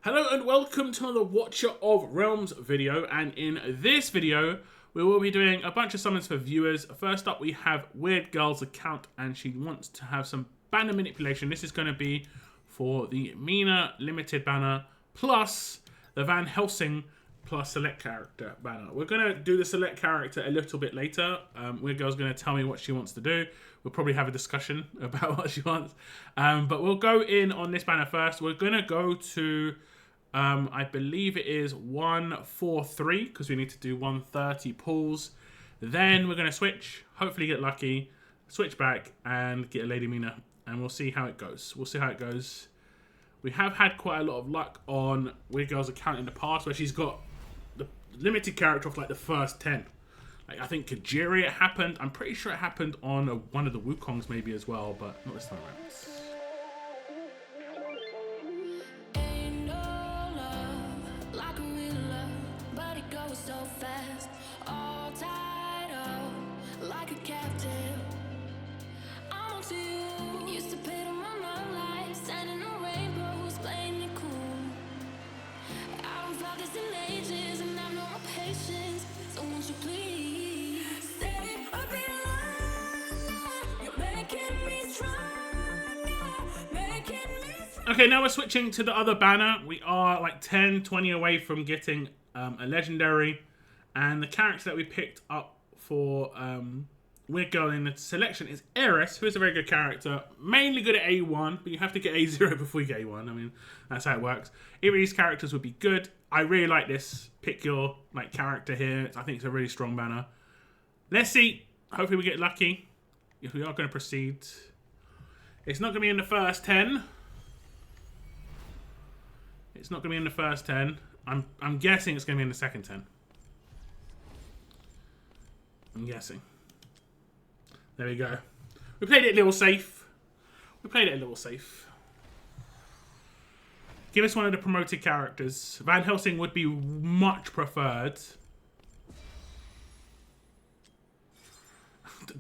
Hello and welcome to another Watcher of Realms video, and in this video we will be doing a bunch of summons for viewers. First up we have Weird Girl's account, and she wants to have some banner manipulation. This is going to be for the Mina limited banner plus the Van Helsing plus select character banner. We're going to do the select character a little bit later. Weird Girl's going to tell me what she wants to do. We'll probably have a discussion about what she wants. But we'll go in on this banner first. We're going to go to, I believe it is 143, because we need to do 130 pulls. Then we're going to switch, hopefully get lucky, switch back and get a Lady Mina. And we'll see how it goes. We have had quite a lot of luck on Weird Girl's account in the past, where she's got the limited character of like the first 10. Like, I think Kajiri it happened. I'm pretty sure it happened on one of the Wukongs maybe as well, but not this time around. Okay, now we're switching to the other banner. We are like 10, 20 away from getting a legendary. And the character that we picked up for Weird Girl in the selection is Eris, who is a very good character. Mainly good at A1, but you have to get A0 before you get A1. I mean, that's how it works. Iris characters would be good. I really like this pick your character here. I think it's a really strong banner. Let's see. Hopefully we get lucky. If we are going to proceed. It's not going to be in the first 10. It's not going to be in the first 10. I'm guessing it's going to be in the second 10. I'm guessing. There we go. We played it a little safe. Give us one of the promoted characters. Van Helsing would be much preferred.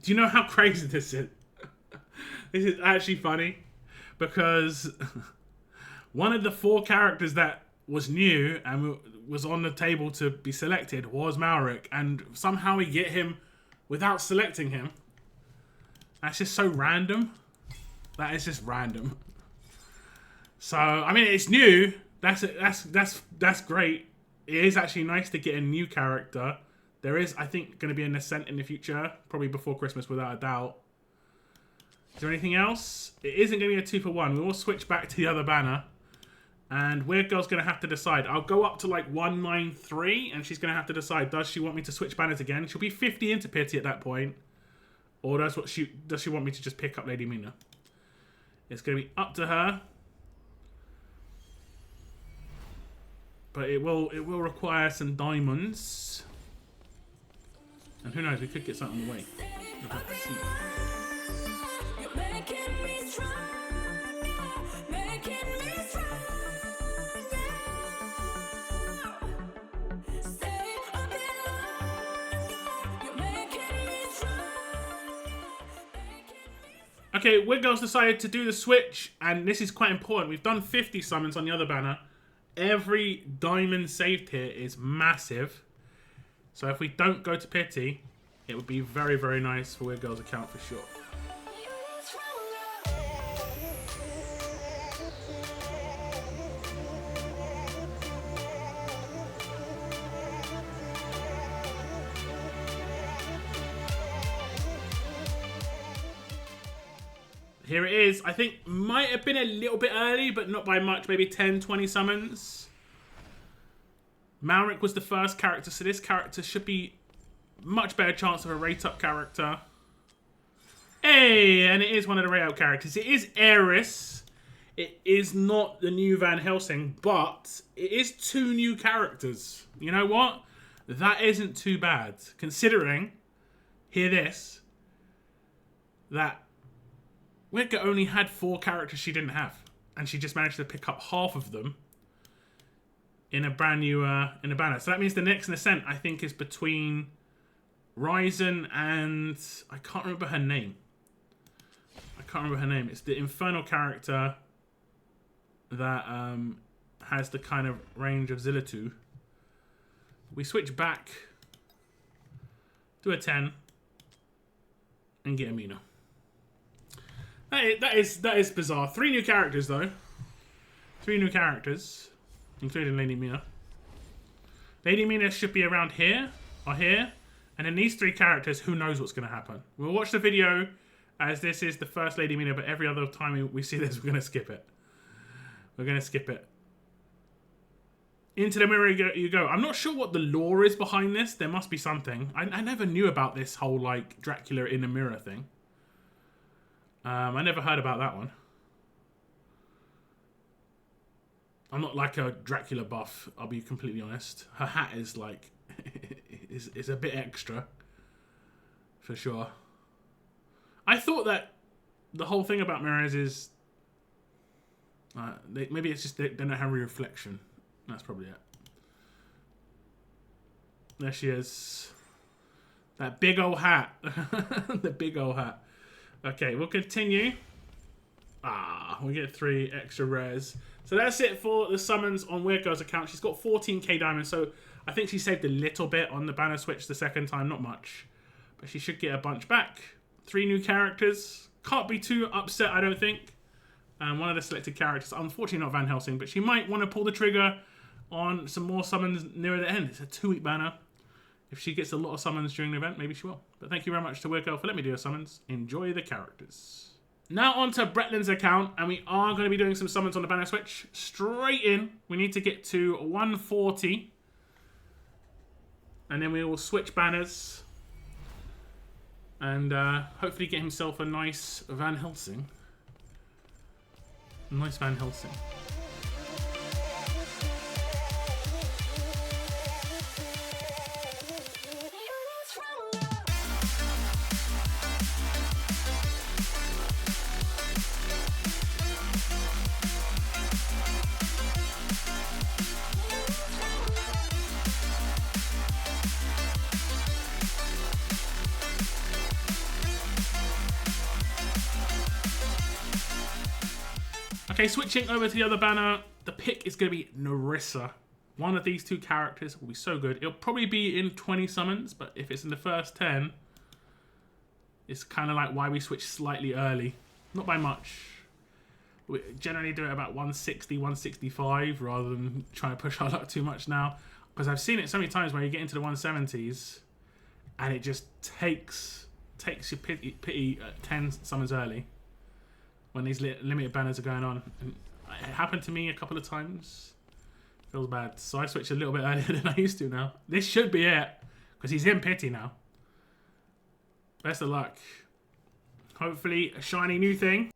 Do you know how crazy this is? This is actually funny. Because one of the 4 characters that was new and was on the table to be selected was Malric, and somehow we get him without selecting him. That's just so random. That is just random. So I mean, it's new. That's great. It is actually nice to get a new character. There is, I think, going to be an Ascent in the future, probably before Christmas, without a doubt. Is there anything else? It isn't going to be a 2-for-1. We will switch back to the other banner. And Weird Girl's going to have to decide. I'll go up to like 193, and she's going to have to decide, does she want me to switch banners again? She'll be 50 into Pity at that point. Or does she want me to just pick up Lady Mina? It's going to be up to her. But it will require some diamonds. And who knows, we could get something on the way. We'll have to see. Okay, Weird Girl's decided to do the switch, and this is quite important. We've done 50 summons on the other banner. Every diamond saved here is massive. So if we don't go to Pity, it would be very, very nice for Weird Girl's account for sure. Here it is. I think might have been a little bit early, but not by much. Maybe 10, 20 summons. Malric was the first character, so this character should be much better chance of a rate-up character. Hey, and it is one of the rate-up characters. It is Eris. It is not the new Van Helsing, but it is 2 new characters. You know what? That isn't too bad. Considering, hear this, that Weird Girl only had 4 characters she didn't have, and she just managed to pick up half of them in a brand new in a banner. So that means the next Ascent, I think, is between Ryzen and I can't remember her name. It's the infernal character that has the kind of range of Zillitu. We switch back, do a 10, and get a Mina. That is bizarre. 3 new characters though. 3 new characters, including Lady Mina. Lady Mina should be around here or here, and then these 3 characters, who knows what's going to happen. We'll watch the video as this is the first Lady Mina, but every other time we see this, we're going to skip it. We're going to skip it. Into the mirror you go. I'm not sure what the lore is behind this. There must be something. I never knew about this whole, like, Dracula in the mirror thing. I never heard about that one. I'm not like a Dracula buff, I'll be completely honest. Her hat is, like, is a bit extra. For sure. I thought that the whole thing about mirrors is... maybe it's just they don't have a reflection. That's probably it. There she is. That big old hat. The big old hat. Okay, we'll continue. We get 3 extra rares. So that's it for the summons on Weird Girl's account. She's got 14k diamonds, so I think she saved a little bit on the banner switch the second time. Not much. But she should get a bunch back. 3 new characters. Can't be too upset, I don't think. One of the selected characters, unfortunately not Van Helsing, but she might want to pull the trigger on some more summons nearer the end. It's a 2-week banner. If she gets a lot of summons during the event, maybe she will. But thank you very much to Weird Girl for letting me do her summons. Enjoy the characters. Now on to Brettland's account, and we are going to be doing some summons on the banner switch. Straight in. We need to get to 140. And then we will switch banners. And hopefully get himself a nice Van Helsing. Nice Van Helsing. Okay, switching over to the other banner, the pick is going to be Nerissa. One of these 2 characters will be so good. It'll probably be in 20 summons, but if it's in the first 10, it's kind of like why we switch slightly early. Not by much. We generally do it about 160, 165, rather than trying to push our luck too much now. Because I've seen it so many times where you get into the 170s, and it just takes your pity 10 summons early. When these limited banners are going on. And it happened to me a couple of times. Feels bad. So I switched a little bit earlier than I used to now. This should be it. Because he's in pity now. Best of luck. Hopefully a shiny new thing.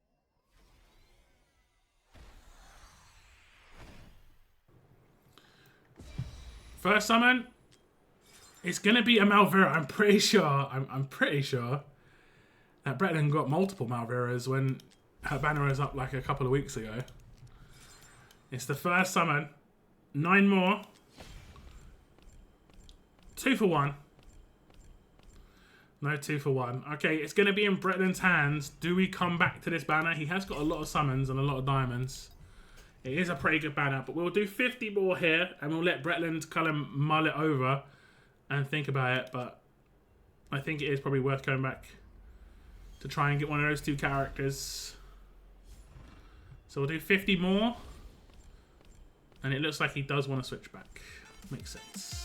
First summon. It's going to be a Malvera. I'm pretty sure. I'm pretty sure. That Brettland got multiple Malveras when... her banner was up like a couple of weeks ago. It's the first summon. 9 more. 2 for 1. No 2 for 1. Okay, it's going to be in Brettland's hands. Do we come back to this banner? He has got a lot of summons and a lot of diamonds. It is a pretty good banner, but we'll do 50 more here, and we'll let Brettland kind of mull it over and think about it, but I think it is probably worth going back to try and get one of those 2 characters. So we'll do 50 more. And it looks like he does want to switch back. Makes sense.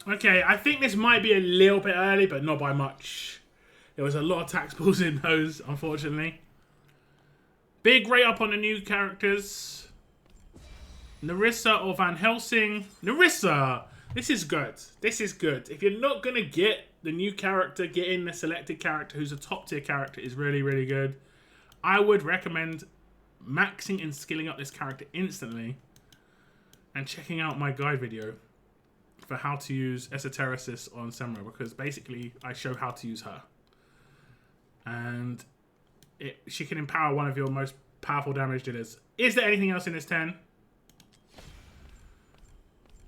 Okay, I think this might be a little bit early, but not by much. There was a lot of tax pulls in those, unfortunately. Big rate up on the new characters. Nerissa or Van Helsing. Nerissa! This is good. This is good. If you're not going to get the new character, getting the selected character who's a top tier character is really, really good. I would recommend maxing and skilling up this character instantly and checking out my guide video for how to use Esotericist on Semra, because basically I show how to use her. And she can empower one of your most powerful damage dealers. Is there anything else in this 10?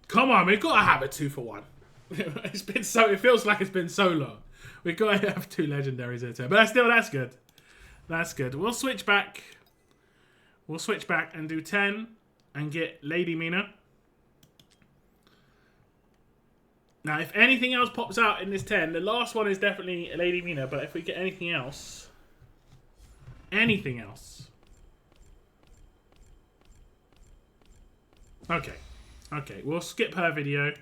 Come on, we've got to have a 2 for 1. It's been so, it feels like it's been so long. We've got to have 2 legendaries in 10. But that's good. That's good. We'll switch back. We'll switch back and do 10 and get Lady Mina. Now, if anything else pops out in this 10, the last one is definitely Lady Mina, but if we get anything else... Anything else... Okay. Okay, we'll skip her video.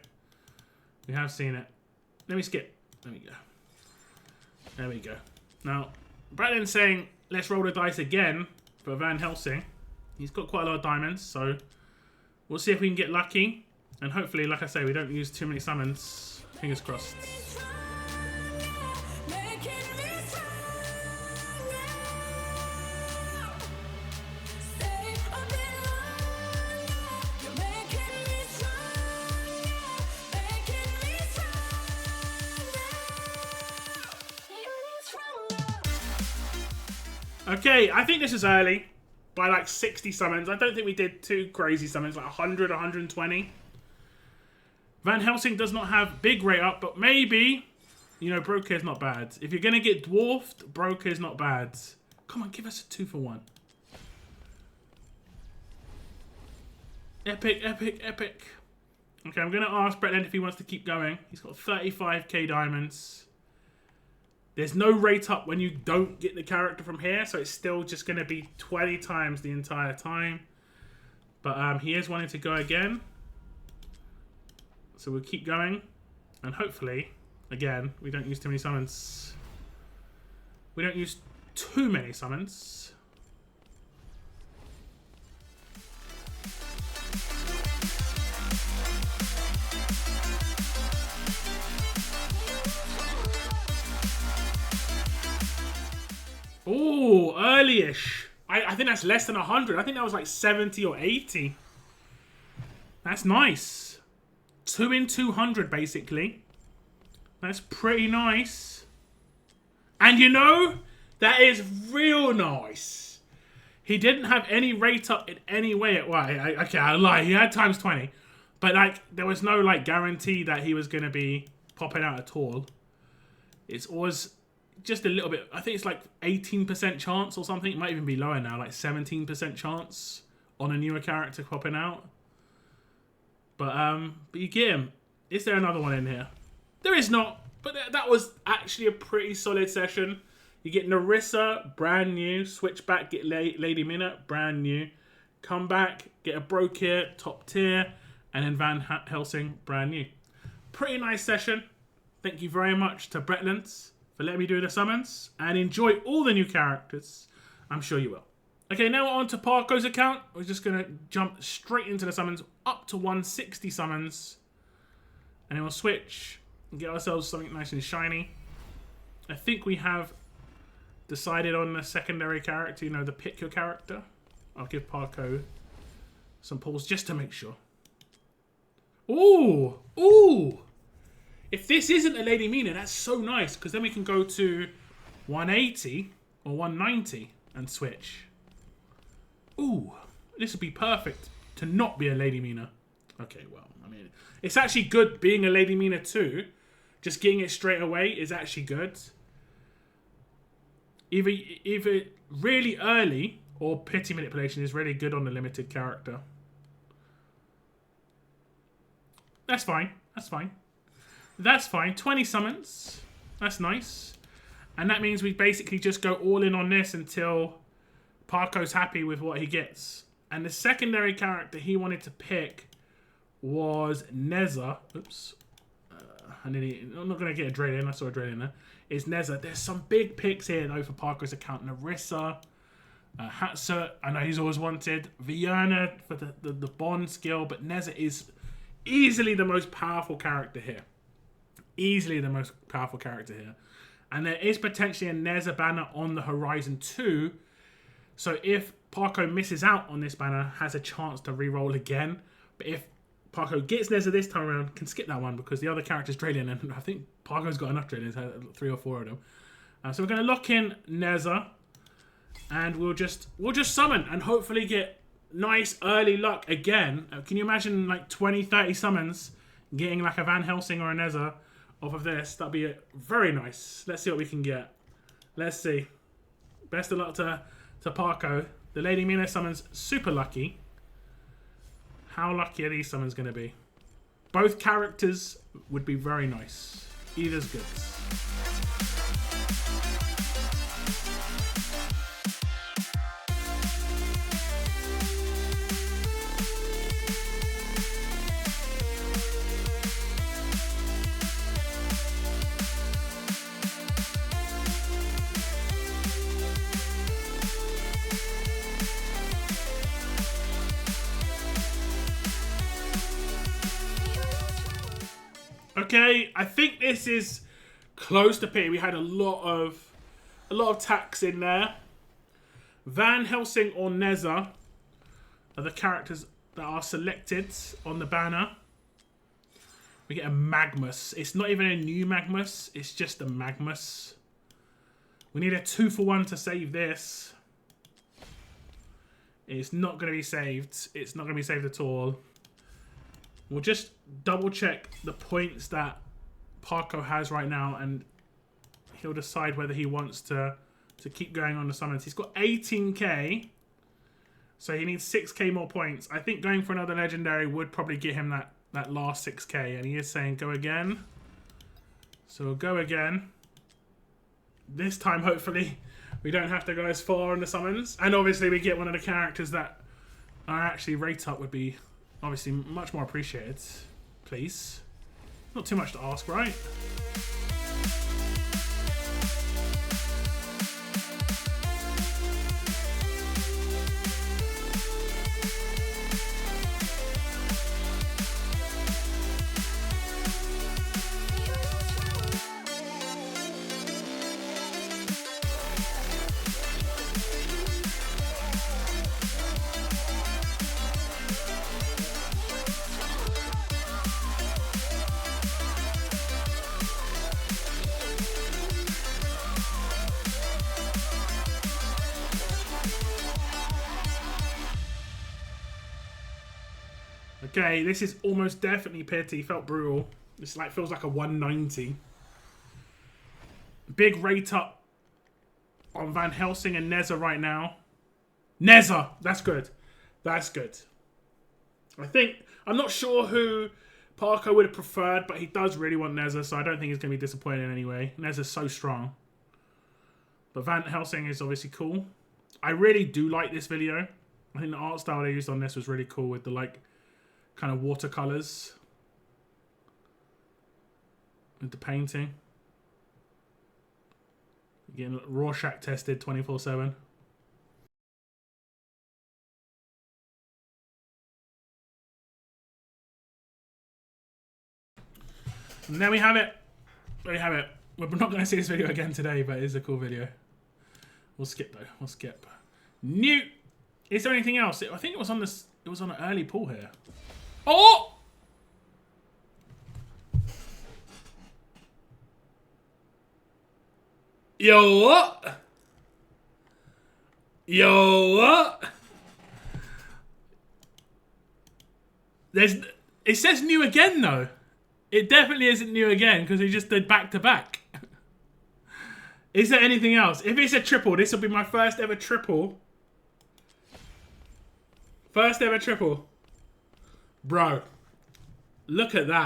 We have seen it. Let me skip. There we go. There we go. Now, Brettland's saying, let's roll the dice again for Van Helsing. He's got quite a lot of diamonds, so we'll see if we can get lucky. And hopefully, like I say, we don't use too many summons. Fingers crossed. Okay, I think this is early by like 60 summons. I don't think we did too crazy summons, like 100, 120. Van Helsing does not have big rate up, but maybe, you know, Broker is not bad. If you're going to get dwarfed, Broker is not bad. Come on, give us a 2 for 1. Epic, epic, epic. Okay, I'm going to ask Brettland if he wants to keep going. He's got 35k diamonds. There's no rate up when you don't get the character from here, so it's still just going to be 20 times the entire time. But he is wanting to go again. So we'll keep going. And hopefully, again, we don't use too many summons. We don't use too many summons. Oh, early-ish. I think that's less than 100. I think that was like 70 or 80. That's nice. 2 in 200, basically. That's pretty nice. And you know, that is real nice. He didn't have any rate up in any way. Well, okay, I lie. He had times 20. But like, there was no like guarantee that he was going to be popping out at all. It's always... just a little bit. I think it's like 18% chance or something. It might even be lower now, like 17% chance on a newer character popping out. But you get him. Is there another one in here? There is not. But that was actually a pretty solid session. You get Nerissa, brand new. Switch back, get Lady Mina, brand new. Come back, get a Broke here, top tier. And then Van Helsing, brand new. Pretty nice session. Thank you very much to Brettland for letting me do the summons, and enjoy all the new characters. I'm sure you will. Okay, now we're on to Parkco's account. We're just going to jump straight into the summons, up to 160 summons. And then we'll switch and get ourselves something nice and shiny. I think we have decided on the secondary character, you know, the pick your character. I'll give Parkco some pulls just to make sure. Ooh! Ooh! If this isn't a Lady Mina, that's so nice, because then we can go to 180 or 190 and switch. Ooh, this would be perfect to not be a Lady Mina. Okay, well, I mean, it's actually good being a Lady Mina too. Just getting it straight away is actually good. Either really early or pity manipulation is really good on the limited character. That's fine. That's fine. That's fine. 20 summons. That's nice. And that means we basically just go all in on this until Parkco's happy with what he gets. And the secondary character he wanted to pick was Neza. Oops. I'm not going to get a Drayden. I saw a Drayden there. Is Neza. There's some big picks here, though, for Parkco's account. Nerissa. Hatsa, I know he's always wanted. Vienna for the Bond skill. But Neza is easily the most powerful character here. Easily the most powerful character here. And there is potentially a Neza banner on the horizon too. So if Parkco misses out on this banner, has a chance to re-roll again. But if Parkco gets Neza this time around, can skip that one because the other character's Drayden, and I think Parkco's got enough Draydens, 3 or 4 of them. So we're going to lock in Neza, and we'll just summon and hopefully get nice early luck again. Can you imagine like 20, 30 summons, getting like a Van Helsing or a Neza off of this? That'd be very nice. Let's see what we can get. Let's see. Best of luck to Parkco. The Lady Mina summons super lucky. How lucky are these summons going to be? Both characters would be very nice. Either's good. Okay, I think this is close to P. We had a lot of tax in there. Van Helsing or Neza are the characters that are selected on the banner. We get a Magmus. It's not even a new Magmus. It's just a Magmus. We need a 2-for-1 to save this. It's not going to be saved. It's not going to be saved at all. We'll just double check the points that Parkco has right now, and he'll decide whether he wants to keep going on the summons. He's got 18k, so he needs 6k more points. I think going for another legendary would probably get him that last 6k, and he is saying go again. So we'll go again. This time, hopefully, we don't have to go as far on the summons. And obviously, we get one of the characters that are actually rate up would be obviously much more appreciated. Please. Not too much to ask, right? Okay, this is almost definitely pity. Felt brutal. This feels like a 190. Big rate up on Van Helsing and Neza right now. Neza! That's good. That's good. I'm not sure who Parkco would have preferred, but he does really want Neza, so I don't think he's going to be disappointed in any way. Neza's so strong. But Van Helsing is obviously cool. I really do like this video. I think the art style they used on this was really cool with the kind of watercolors with the painting. Getting Rorschach tested 24/7. And there we have it. There we have it. We're not going to see this video again today, but it is a cool video. We'll skip though. We'll skip. New. Is there anything else? I think it was on this. It was on an early pull here. Oh! Yo, what? Yo, what? It says new again, though. It definitely isn't new again, because we just did back-to-back. Is there anything else? If it's a triple, this will be my first ever triple. First ever triple. Bro, look at that.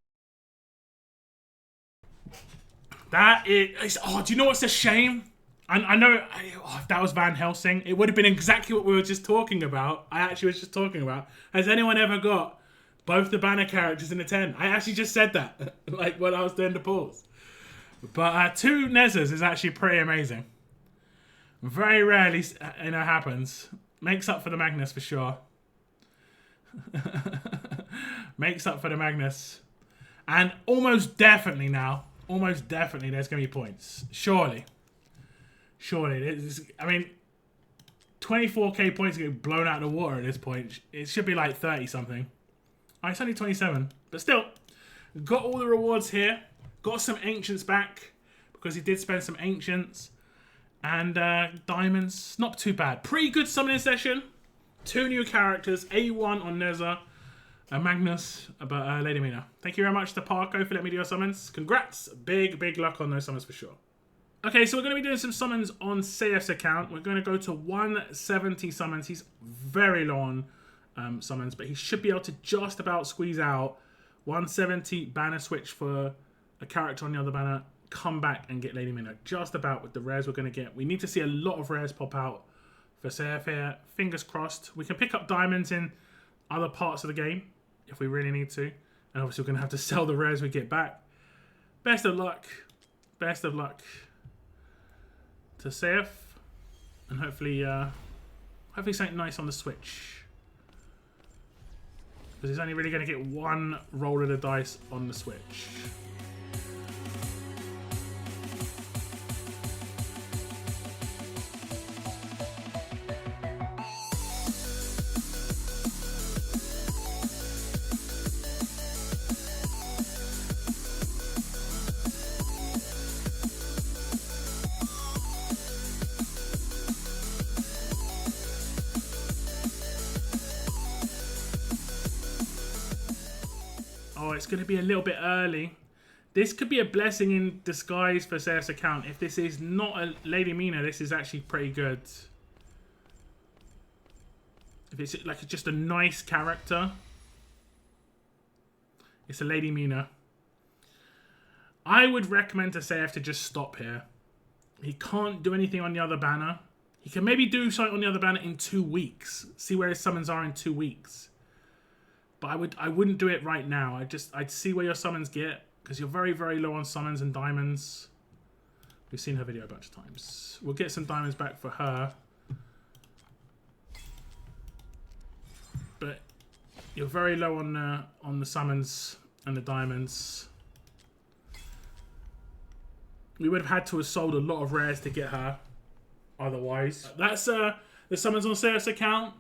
That is... Oh, do you know what's a shame? I know... if that was Van Helsing, it would have been exactly what we were just talking about. I actually was just talking about. Has anyone ever got both the banner characters in the 10. I actually just said that, like when I was doing the pause. But 2 Nezzas is actually pretty amazing. Very rarely, happens. Makes up for the Magnus for sure. Makes up for the Magnus. And almost definitely now, there's going to be points. Surely. I mean, 24k points are getting blown out of the water at this point. It should be like 30 something. Oh, it's only 27. But still, got all the rewards here. Got some ancients back because he did spend some ancients. And diamonds, not too bad. Pretty good summoning session. 2 new characters, A1 on Nerissa, Magnus, but Lady Mina. Thank you very much to Parkco for letting me do your summons. Congrats. Big luck on those summons for sure. Okay, so we're going to be doing some summons on Seth's account. We're going to go to 170 summons. He's very low on summons, but he should be able to just about squeeze out 170 banner switch for a character on the other banner. Come back and get Lady Mina. Just about with the rares we're going to get. We need to see a lot of rares pop out for Seth here. Fingers crossed. We can pick up diamonds in other parts of the game if we really need to. And obviously we're going to have to sell the rares we get back. Best of luck. Best of luck to Seth. And hopefully something nice on the switch. Because he's only really going to get 1 roll of the dice on the switch. Oh, it's going to be a little bit early. This could be a blessing in disguise for Seth's account. If this is not a Lady Mina, this is actually pretty good. If it's like just a nice character. It's a Lady Mina. I would recommend to Seth to just stop here. He can't do anything on the other banner. He can maybe do something on the other banner in 2 weeks. See where his summons are in 2 weeks. But I wouldn't do it right now. I'd see where your summons get, because you're very low on summons and diamonds. We've seen her video a bunch of times. We'll get some diamonds back for her. But you're very low on the summons and the diamonds. We would have had to have sold a lot of rares to get her. Otherwise, that's the summons on Seth's account.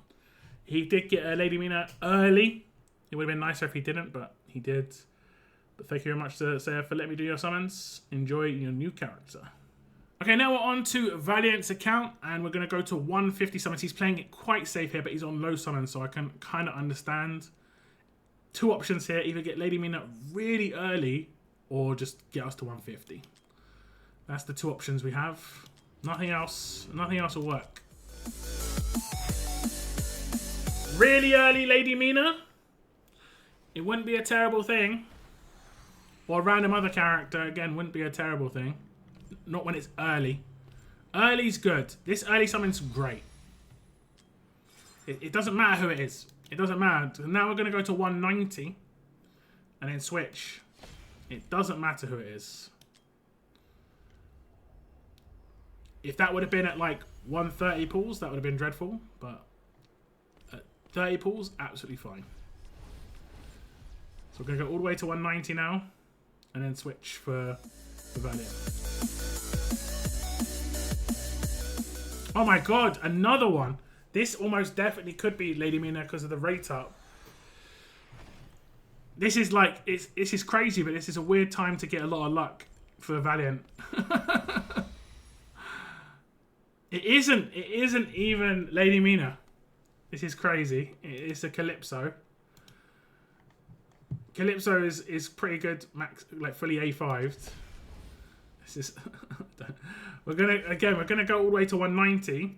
He did get a Lady Mina early. It would have been nicer if he didn't, but he did. But thank you very much to Seth for letting me do your summons. Enjoy your new character. Okay, now we're on to Valiant's account, and we're going to go to 150 summons. He's playing it quite safe here, but he's on low summons, so I can kind of understand. 2 options here. Either get Lady Mina really early, or just get us to 150. That's the 2 options we have. Nothing else will work. Really early Lady Mina? It wouldn't be a terrible thing. Or a random other character, again, wouldn't be a terrible thing. Not when it's early. Early's good. This early summon's great. It doesn't matter who it is. It doesn't matter. Now we're going to go to 190. And then switch. It doesn't matter who it is. If that would have been at like 130 pulls, that would have been dreadful. But at 30 pulls, absolutely fine. So we're going to go all the way to 190 now. And then switch for Valiant. Oh my god, another one. This almost definitely could be Lady Mina because of the rate up. This is like, this is crazy, but this is a weird time to get a lot of luck for Valiant. It isn't even Lady Mina. This is crazy. It's a Calypso. Calypso is pretty good, max, like fully A5'd. This is we're gonna go all the way to 190.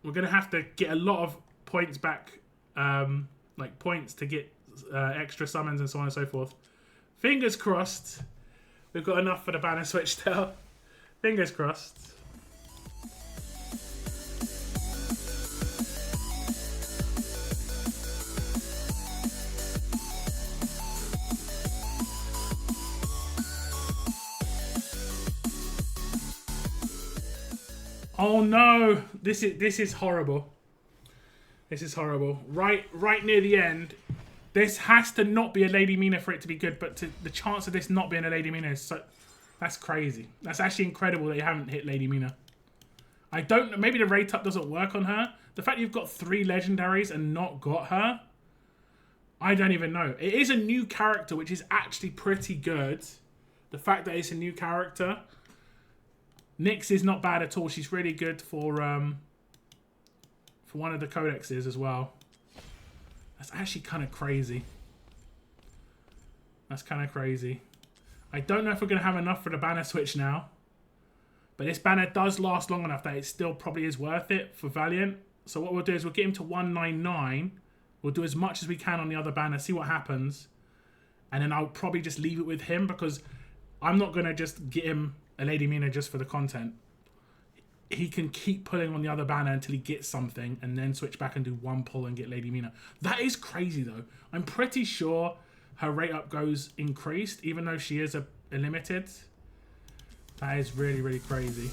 We're gonna have to get a lot of points back, like points to get extra summons and so on and so forth. Fingers crossed. We've got enough for the banner switch still. Fingers crossed. Oh no, this is horrible. This is horrible. Right near the end, this has to not be a Lady Mina for it to be good, but the chance of this not being a Lady Mina is so... That's crazy. That's actually incredible that you haven't hit Lady Mina. I don't... Maybe the rate up doesn't work on her. The fact you've got 3 legendaries and not got her, I don't even know. It is a new character, which is actually pretty good. The fact that it's a new character. Nyx is not bad at all. She's really good for one of the codexes as well. That's actually kind of crazy. That's kind of crazy. I don't know if we're going to have enough for the banner switch now. But this banner does last long enough that it still probably is worth it for Valiant. So what we'll do is we'll get him to 199. We'll do as much as we can on the other banner, see what happens. And then I'll probably just leave it with him because I'm not going to just get him a Lady Mina just for the content. He can keep pulling on the other banner until he gets something and then switch back and do one pull and get Lady Mina. That is crazy though. I'm pretty sure her rate up goes increased even though she is a limited. That is really, really crazy.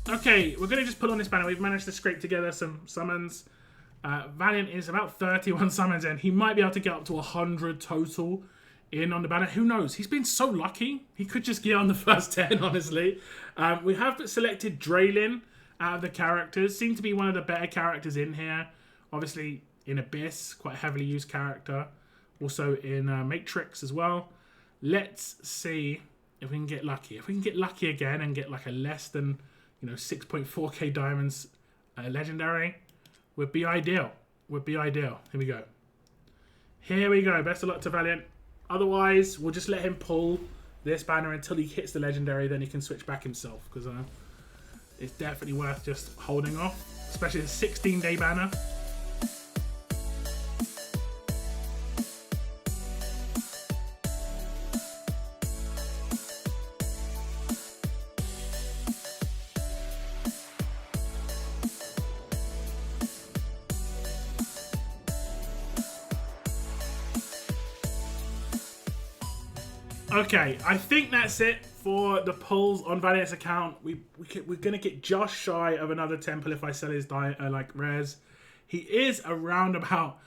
Okay, we're going to just put on this banner. We've managed to scrape together some summons. Valiant is about 31 summons in. He might be able to get up to 100 total in on the banner. Who knows? He's been so lucky. He could just get on the first 10, honestly. We have selected Draylin out of the characters. Seemed to be one of the better characters in here. Obviously, in Abyss, quite a heavily used character. Also in Matrix as well. Let's see if we can get lucky. If we can get lucky again and get like a less than, 6.4k diamonds legendary, would be ideal. Would be ideal. Here we go. Here we go. Best of luck to Valiant. Otherwise, we'll just let him pull this banner until he hits the legendary. Then he can switch back himself. Because it's definitely worth just holding off. Especially the 16-day banner. Okay, I think that's it for the pulls on Valiant's account. We're going to get just shy of another temple if I sell his rares. He is around about,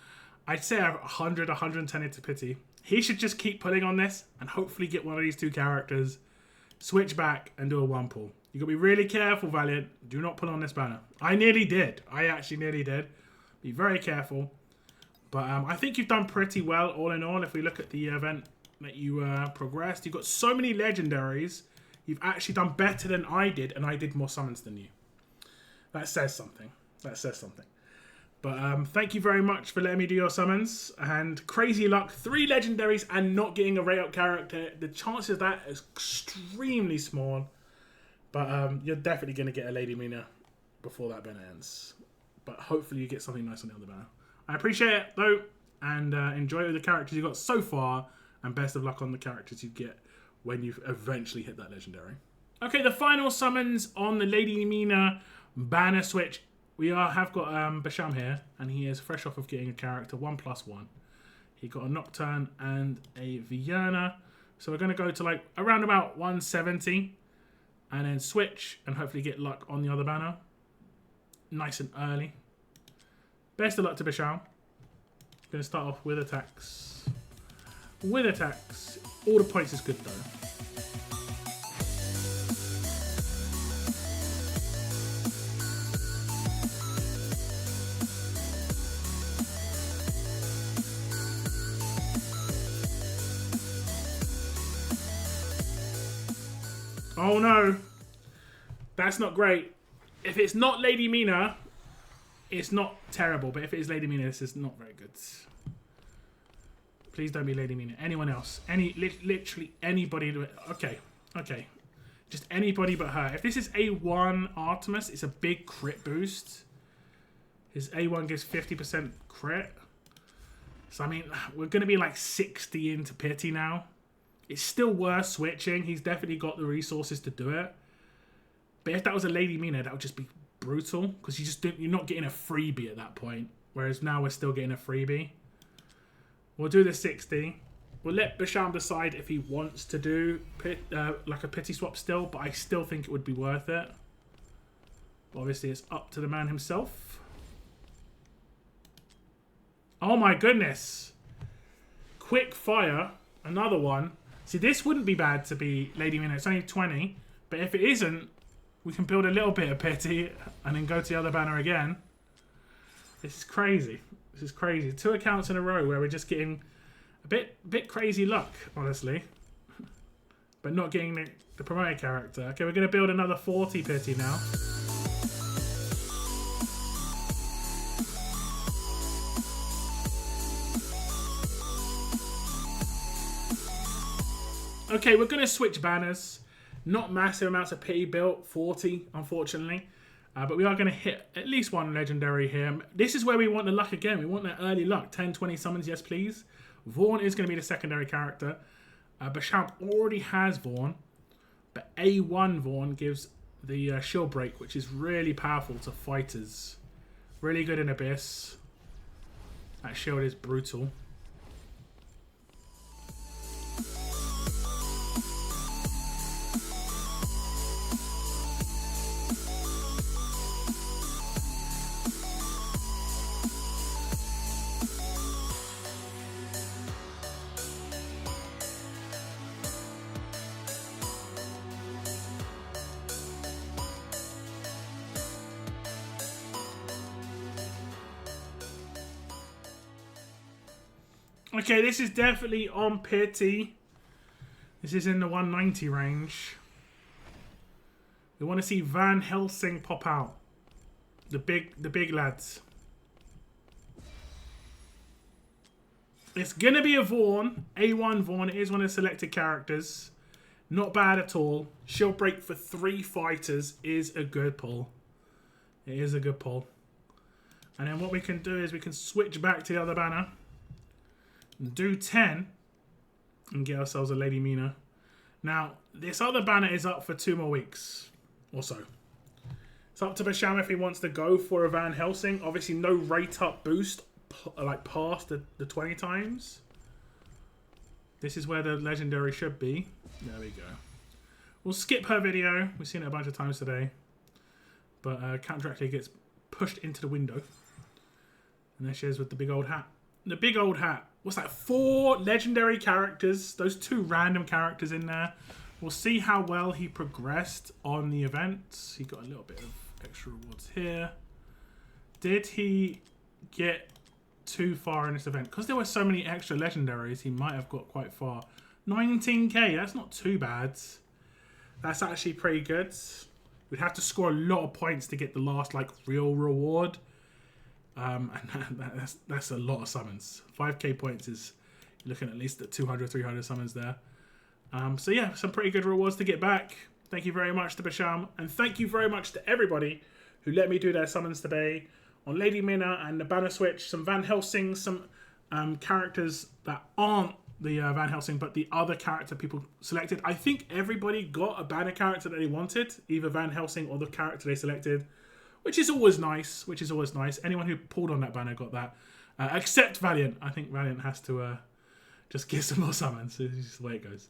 I'd say 100, 110 into pity. He should just keep pulling on this and hopefully get one of these 2 characters, switch back and do a 1 pull. You got to be really careful, Valiant. Do not pull on this banner. I nearly did. I actually nearly did. Be very careful. But I think you've done pretty well all in all if we look at the event that you progressed. You've got so many legendaries. You've actually done better than I did, and I did more summons than you. That says something. That says something. But thank you very much for letting me do your summons. And crazy luck, 3 legendaries and not getting a rate up character. The chances of that is extremely small. But you're definitely going to get a Lady Mina before that banner ends. But hopefully you get something nice on the other banner. I appreciate it, though. And enjoy the characters you got so far. And best of luck on the characters you get when you eventually hit that legendary. Okay, the final summons on the Lady Mina banner switch. We have got Basham here, and he is fresh off of getting a character 1+1. He got a Nocturne and a Vienna. So we're going to go to like around about 170 and then switch and hopefully get luck on the other banner. Nice and early. Best of luck to Basham. Going to start off with attacks. With attacks. All the points is good though. Oh no. That's not great. If it's not Lady Mina, it's not terrible. But if it is Lady Mina, this is not very good. Please don't be Lady Mina. Anyone else. Literally anybody. Okay. Okay. Just anybody but her. If this is A1 Artemis, it's a big crit boost. His A1 gives 50% crit. So, I mean, we're going to be like 60 into pity now. It's still worth switching. He's definitely got the resources to do it. But if that was a Lady Mina, that would just be brutal. Because you're not getting a freebie at that point. Whereas now we're still getting a freebie. We'll do the 60. We'll let Basham decide if he wants to do like a pity swap still, but I still think it would be worth it. Obviously, it's up to the man himself. Oh my goodness. Quick fire. Another one. See, this wouldn't be bad to be Lady Mina. It's only 20. But if it isn't, we can build a little bit of pity and then go to the other banner again. This is crazy. This is crazy. 2 accounts in a row where we're just getting a bit crazy luck, honestly. But not getting the promoted character. Okay, we're going to build another 40 pity now. Okay, we're going to switch banners. Not massive amounts of pity built, 40, unfortunately. But we are going to hit at least one legendary here. This is where we want the luck again. We want that early luck. 10, 20 summons, yes please. Vaughn is going to be the secondary character. Bachamp already has Vaughn. But A1 Vaughn gives the shield break, which is really powerful to fighters. Really good in Abyss. That shield is brutal. Okay, this is definitely on pity. This is in the 190 range. We want to see Van Helsing pop out. The big lads. It's going to be a Vaughn. A1 Vaughn. It is one of the selected characters. Not bad at all. Shield break for 3 fighters is a good pull. It is a good pull. And then what we can do is we can switch back to the other banner. Do 10 and get ourselves a Lady Mina. Now, this other banner is up for 2 more weeks or so. It's up to Basham if he wants to go for a Van Helsing. Obviously, no rate up boost like past the 20 times. This is where the legendary should be. There we go. We'll skip her video. We've seen it a bunch of times today. But Count Dracula gets pushed into the window. And there she is with the big old hat. The big old hat. What's that? 4 legendary characters. Those 2 random characters in there. We'll see how well he progressed on the event. He got a little bit of extra rewards here. Did he get too far in this event? Because there were so many extra legendaries, he might have got quite far. 19k, that's not too bad. That's actually pretty good. We'd have to score a lot of points to get the last like real reward. And that's a lot of summons. 5k points is looking at least at 200, 300 summons there. So yeah, some pretty good rewards to get back. Thank you very much to Basham. And thank you very much to everybody who let me do their summons today on Lady Mina and the banner switch. Some Van Helsing, some characters that aren't the Van Helsing, but the other character people selected. I think everybody got a banner character that they wanted, either Van Helsing or the character they selected. Which is always nice. Anyone who pulled on that banner got that. Except Valiant. I think Valiant has to just give some more summons. It's just the way it goes.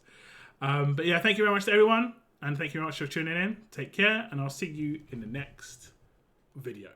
But yeah, thank you very much to everyone. And thank you very much for tuning in. Take care. And I'll see you in the next video.